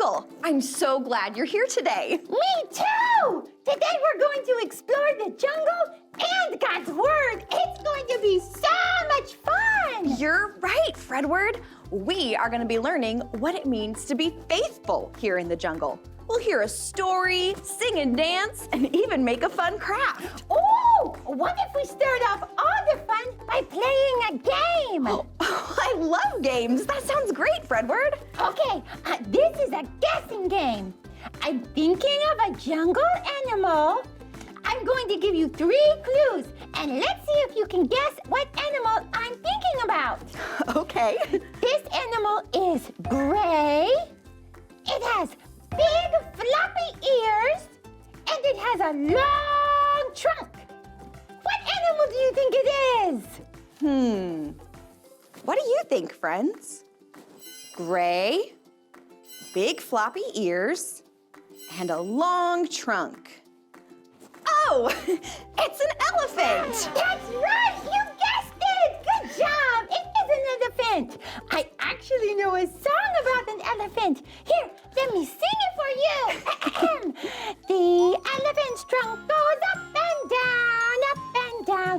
jungle. I'm so glad you're here today. Me too! Today we're going to explore the jungle and God's Word. It's going to be so much fun! You're right, Fredward. We are going to be learning what it means to be faithful here in the jungle. We'll hear a story, sing and dance, and even make a fun craft. Oh, what if we start off all the fun by playing a game? Oh, I love games. That sounds great, Fredward. Okay, this is a guessing game. I'm thinking of a jungle animal. I'm going to give you 3 clues, and let's see if you can guess what animal I'm thinking about. Okay. This animal is gray. It has big floppy ears, and it has a long trunk. What animal do you think it is? What do you think, friends? Gray, big floppy ears, and a long trunk. Oh, it's an elephant! That's right! You guessed it! Good job! It is an elephant! I actually know a song about an elephant. Here, let me sing it for you. The elephant's trunk goes up and down, up and down,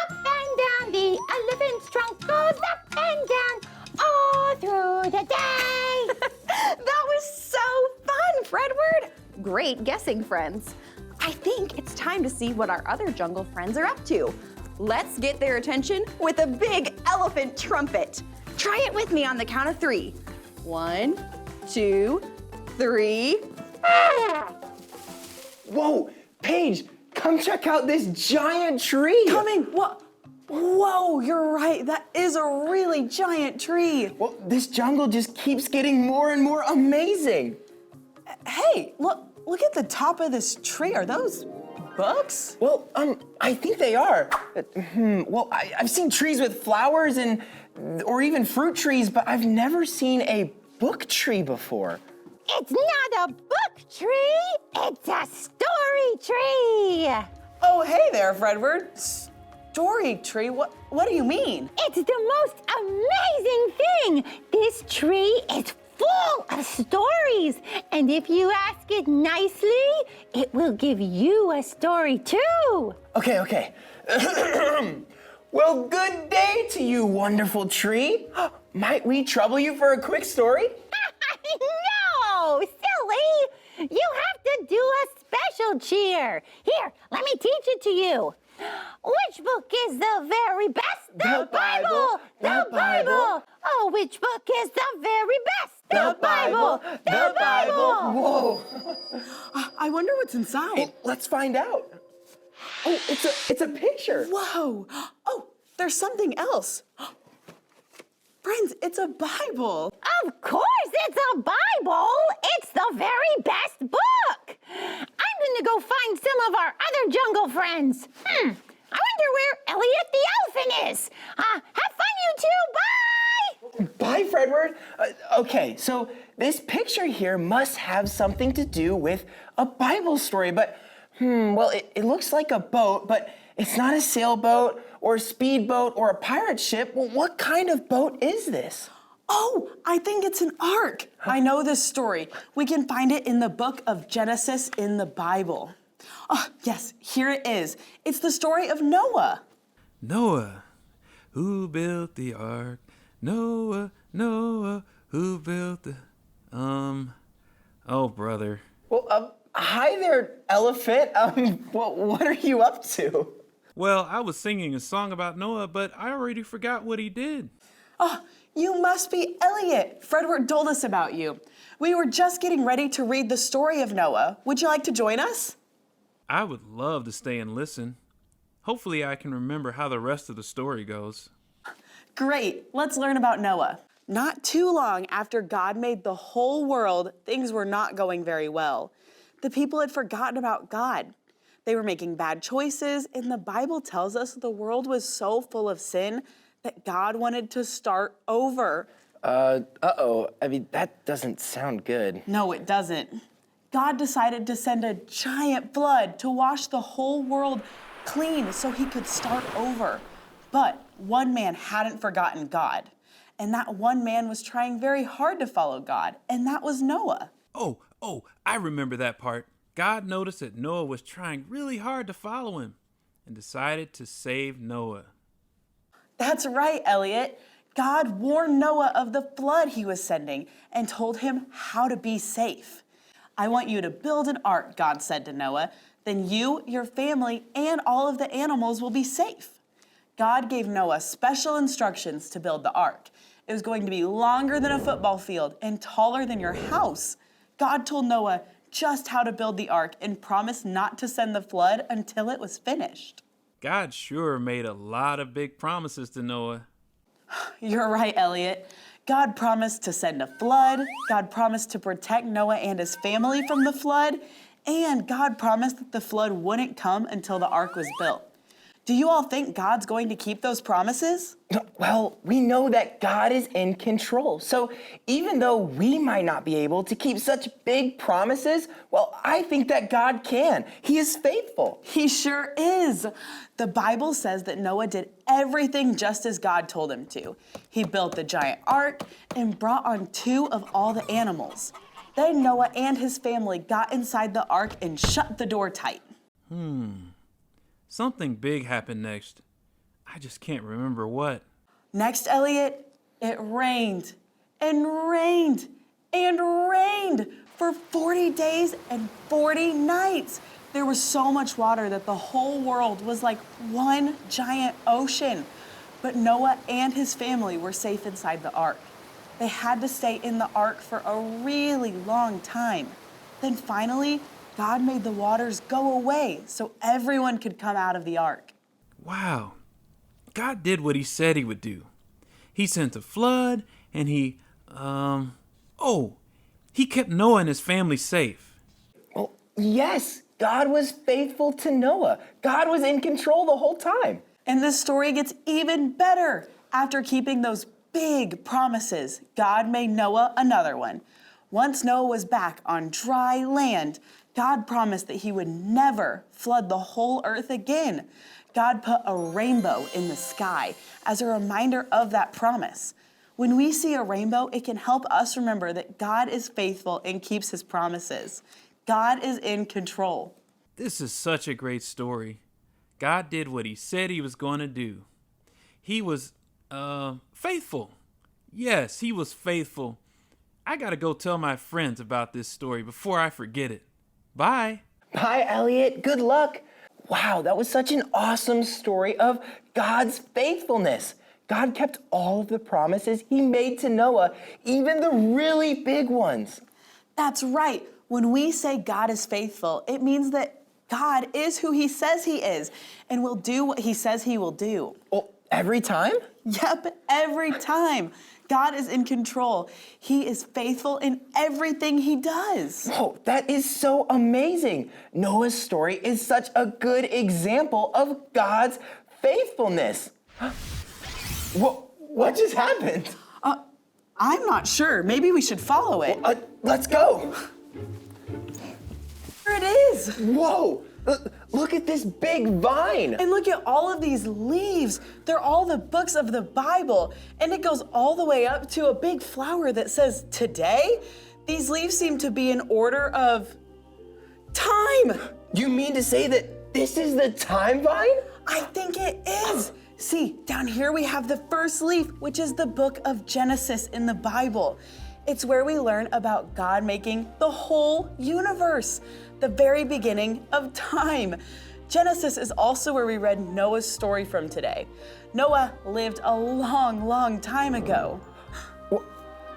up and down. The elephant's trunk goes up and down all through the day. That was so fun, Fredward! Great guessing, friends. I think it's time to see what our other jungle friends are up to. Let's get their attention with a big elephant trumpet. Try it with me on the count of 3. 1, 2, 3. Whoa, Paige, come check out this giant tree. Coming, what? Whoa, you're right. That is a really giant tree. Well, this jungle just keeps getting more and more amazing. Hey, look at the top of this tree. Are those books? Well, I think they are. Well, I've seen trees with flowers or even fruit trees, but I've never seen a book tree before. It's not a book tree, it's a story tree. Oh, hey there, Fredward. Story tree? What do you mean? It's the most amazing thing. This tree is full of stories. And if you ask it nicely, it will give you a story too. Okay. Well, good day to you, wonderful tree. Might we trouble you for a quick story? No, silly. You have to do a special cheer. Here, let me teach it to you. Which book is the very best? The Bible. The Bible. Oh, which book is the very best? The Bible. The Bible. Whoa. I wonder what's inside. Hey, let's find out. Oh, it's a picture. Whoa. Oh, there's something else. Friends, it's a Bible. Of course it's a Bible. It's the very best book. I'm going to go find some of our other jungle friends. I wonder where Elliot the elephant is. Have fun, you two. Bye. Bye, Fredward. Okay, so this picture here must have something to do with a Bible story, but, well, it looks like a boat, but it's not a sailboat or a speedboat or a pirate ship. Well, what kind of boat is this? Oh, I think it's an ark. I know this story. We can find it in the book of Genesis in the Bible. Oh, yes, here it is. It's the story of Noah. Noah, who built the ark? Noah, who built the... Oh, brother. Well, hi there, elephant. What are you up to? Well, I was singing a song about Noah, but I already forgot what he did. Oh, you must be Elliot. Fredward told us about you. We were just getting ready to read the story of Noah. Would you like to join us? I would love to stay and listen. Hopefully I can remember how the rest of the story goes. Great, let's learn about Noah. Not too long after God made the whole world, things were not going very well. The people had forgotten about God. They were making bad choices, and the Bible tells us the world was so full of sin that God wanted to start over. Uh-oh. I mean, that doesn't sound good. No, it doesn't. God decided to send a giant flood to wash the whole world clean so he could start over. But one man hadn't forgotten God, and that one man was trying very hard to follow God, and that was Noah. Oh, I remember that part. God noticed that Noah was trying really hard to follow him and decided to save Noah. That's right, Elliot. God warned Noah of the flood he was sending and told him how to be safe. I want you to build an ark, God said to Noah. Then you, your family, and all of the animals will be safe. God gave Noah special instructions to build the ark. It was going to be longer than a football field and taller than your house. God told Noah just how to build the ark and promised not to send the flood until it was finished. God sure made a lot of big promises to Noah. You're right, Elliot. God promised to send a flood, God promised to protect Noah and his family from the flood, and God promised that the flood wouldn't come until the ark was built. Do you all think God's going to keep those promises? Well, we know that God is in control. So even though we might not be able to keep such big promises, well, I think that God can. He is faithful. He sure is. The Bible says that Noah did everything just as God told him to. He built the giant ark and brought on 2 of all the animals. Then Noah and his family got inside the ark and shut the door tight. Something big happened next. I just can't remember what. Next, Elliot, it rained and rained and rained for 40 days and 40 nights. There was so much water that the whole world was like one giant ocean. But Noah and his family were safe inside the ark. They had to stay in the ark for a really long time. Then finally, God made the waters go away so everyone could come out of the ark. Wow. God did what he said he would do. He sent a flood and he kept Noah and his family safe. Well, yes, God was faithful to Noah. God was in control the whole time. And this story gets even better. After keeping those big promises, God made Noah another one. Once Noah was back on dry land, God promised that he would never flood the whole earth again. God put a rainbow in the sky as a reminder of that promise. When we see a rainbow, it can help us remember that God is faithful and keeps his promises. God is in control. This is such a great story. God did what he said he was going to do. He was faithful. Yes, he was faithful. I gotta go tell my friends about this story before I forget it. Bye. Bye, Elliot. Good luck. Wow, that was such an awesome story of God's faithfulness. God kept all of the promises he made to Noah, even the really big ones. That's right. When we say God is faithful, it means that God is who he says he is and will do what he says he will do. Well, every time? Yep, every time. God is in control. He is faithful in everything he does. Whoa, that is so amazing. Noah's story is such a good example of God's faithfulness. What just happened? I'm not sure. Maybe we should follow it. Let's go. There it is. Whoa, look at this big vine. And look at all of these leaves. They're all the books of the Bible. And it goes all the way up to a big flower that says today. These leaves seem to be in order of time. You mean to say that this is the time vine? I think it is. See, down here we have the first leaf, which is the book of Genesis in the Bible. It's where we learn about God making the whole universe, the very beginning of time. Genesis is also where we read Noah's story from today. Noah lived a long, long time ago.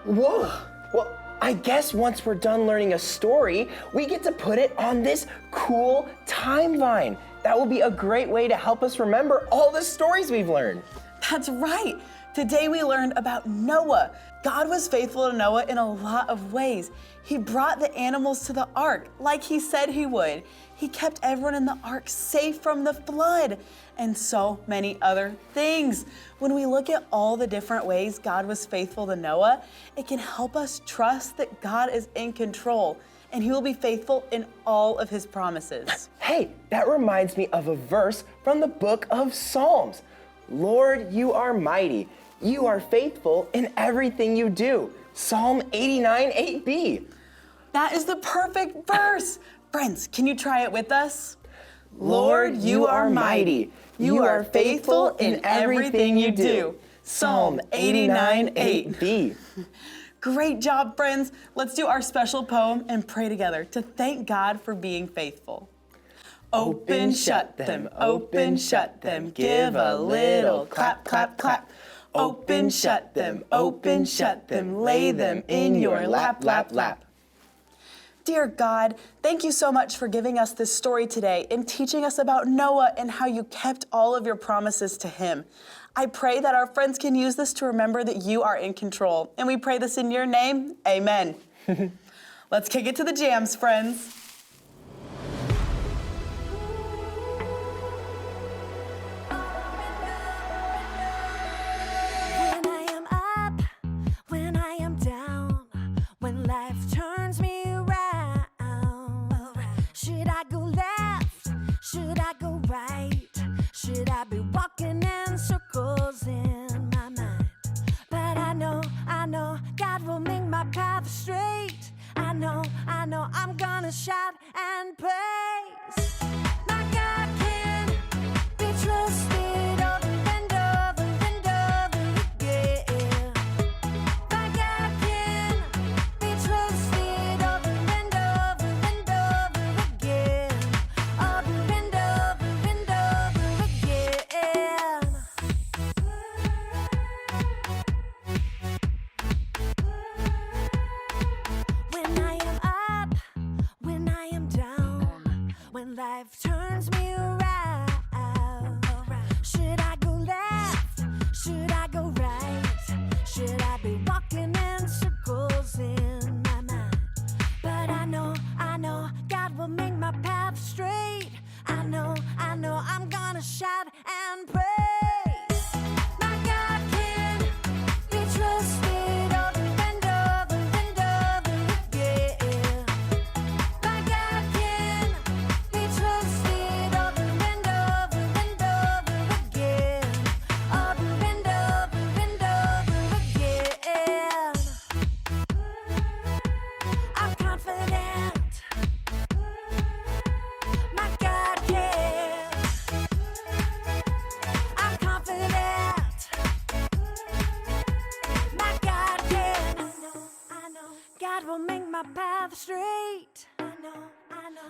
Whoa, well, I guess once we're done learning a story, we get to put it on this cool time vine. That will be a great way to help us remember all the stories we've learned. That's right. Today we learned about Noah. God was faithful to Noah in a lot of ways. He brought the animals to the ark like he said he would. He kept everyone in the ark safe from the flood and so many other things. When we look at all the different ways God was faithful to Noah, it can help us trust that God is in control and he will be faithful in all of his promises. Hey, that reminds me of a verse from the book of Psalms. Lord, you are mighty. You are faithful in everything you do. Psalm 89, 8b. That is the perfect verse. Friends, can you try it with us? Lord, you are mighty. You are faithful in everything you do. Psalm 89:8b. Great job, friends. Let's do our special poem and pray together to thank God for being faithful. Open, shut them, give a little clap, clap, clap. Open, shut them, lay them in your lap, lap, lap. Dear God, thank you so much for giving us this story today and teaching us about Noah and how you kept all of your promises to him. I pray that our friends can use this to remember that you are in control. And we pray this in your name, amen. Let's kick it to the jams, friends. When I am up, when I am down, when life turns me around, should I go left? Should I go right? Should I be walking in circles in my mind? But I know God will make my path straight. I know I'm gonna shout and praise. My God can be trusted over and over and over again. My God can be trusted over and over and over again. Over and over and over again. When I am up, when I am down, when life turns me around, should I go left? Should I go right? Should I be walking in circles in my mind? But I know God will make my path straight. I know I'm gonna shout and praise. My God can be trusted over and over and over again. My God can be trusted over and over and over again. Over and over and over again. I'm confident. My God can. I'm confident. My God can. I know. God will make my path straight. I know.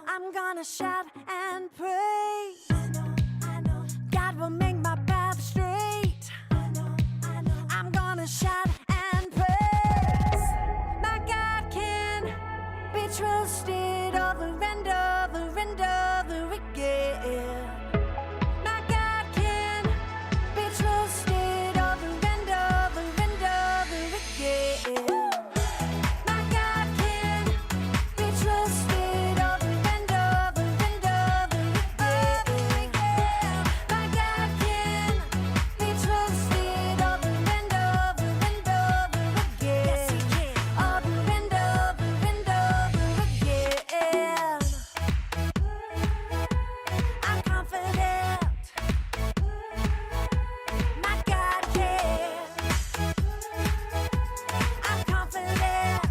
I'm gonna shout and praise. I know. God will make my path straight. I know. I'm gonna shout and praise. My God can be trusted over and over and over again. My God can be trusted over and over and over again. My God can be trusted over and over and over again. My God can be trusted over and over and over again. Yes, He can. Over and over and over again. I'm confident. My God can. I'm confident.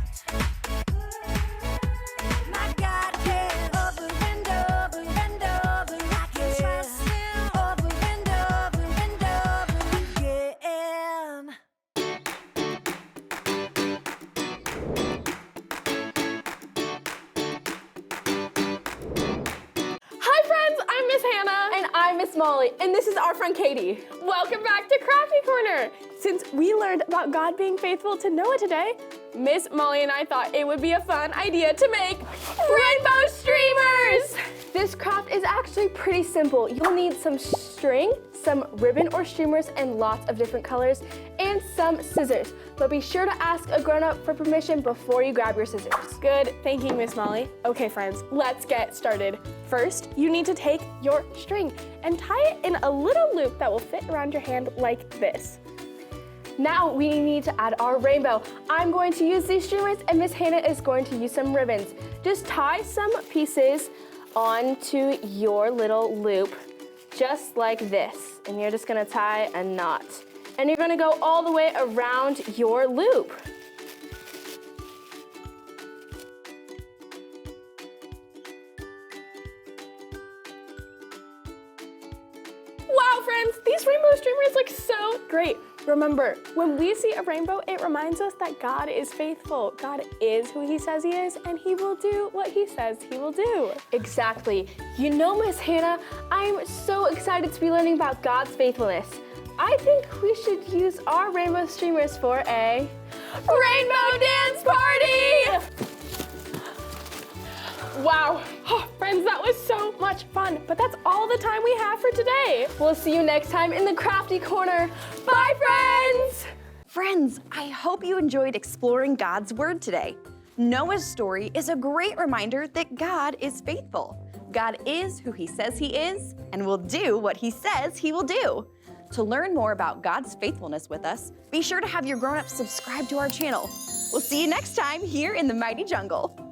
My God can. Over and over and over again. I can trust Him. Over and over and over again. Hi friends, I'm Miss Hannah. And I'm Miss Molly, and this is our friend Katie. Welcome back to Crafty Corner. Since we learned about God being faithful to Noah today, Miss Molly and I thought it would be a fun idea to make rainbow streamers. This craft is actually pretty simple. You'll need some string, some ribbon or streamers in lots of different colors, and some scissors. But be sure to ask a grown-up for permission before you grab your scissors. Good, thank you, Miss Molly. Okay, friends, let's get started. First, you need to take your string and tie it in a little loop that will fit around your hand like this. Now we need to add our rainbow. I'm going to use these streamers and Miss Hannah is going to use some ribbons. Just tie some pieces onto your little loop, just like this. And you're just gonna tie a knot. And you're gonna go all the way around your loop. great. Remember, when we see a rainbow, it reminds us that God is faithful. God is who he says he is, and he will do what he says he will do. Exactly. You know, Miss Hannah, I'm so excited to be learning about God's faithfulness. I think we should use our rainbow streamers for a rainbow dance party! Wow, oh, friends, that was so much fun, but that's all the time we have for today. We'll see you next time in the Crafty Corner. Bye, friends! Friends, I hope you enjoyed exploring God's Word today. Noah's story is a great reminder that God is faithful. God is who he says he is and will do what he says he will do. To learn more about God's faithfulness with us, be sure to have your grown-ups subscribe to our channel. We'll see you next time here in the Mighty Jungle.